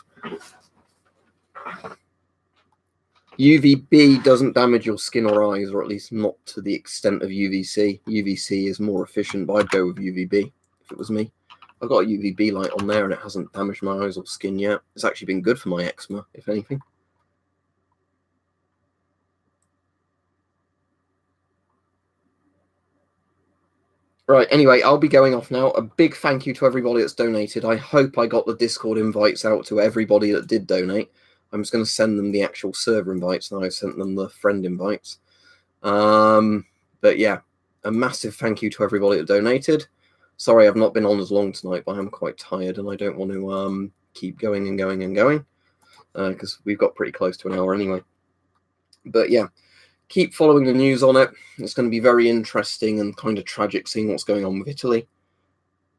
Speaker 1: UVB doesn't damage your skin or eyes, or at least not to the extent of UVC. UVC is more efficient, but I'd go with UVB if it was me. I've got a UVB light on there and it hasn't damaged my eyes or skin yet. It's actually been good for my eczema, if anything. Right, anyway, I'll be going off now. A big thank you to everybody that's donated. I hope I got the Discord invites out to everybody that did donate. I'm just going to send them the actual server invites, and I sent them the friend invites. But yeah, a massive thank you to everybody that donated. Sorry I've not been on as long tonight, but I'm quite tired, and I don't want to keep going and going and going, because we've got pretty close to an hour anyway. But yeah, keep following the news on it. It's going to be very interesting and kind of tragic seeing what's going on with Italy.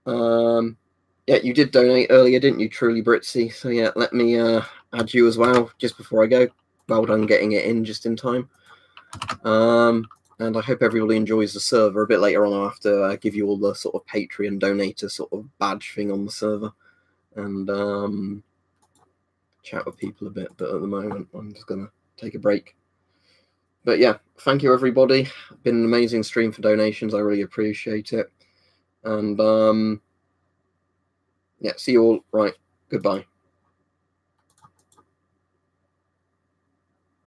Speaker 1: Yeah, you did donate earlier, didn't you, Truly Britzy? So yeah, let me add you as well just before I go. Well done getting it in just in time. And I hope everybody enjoys the server. A bit later on, I'll have to give you all the sort of Patreon donator sort of badge thing on the server and chat with people a bit. But at the moment, I'm just going to take a break. But yeah, thank you, everybody. Been an amazing stream for donations. I really appreciate it. And yeah, see you all. Right, goodbye.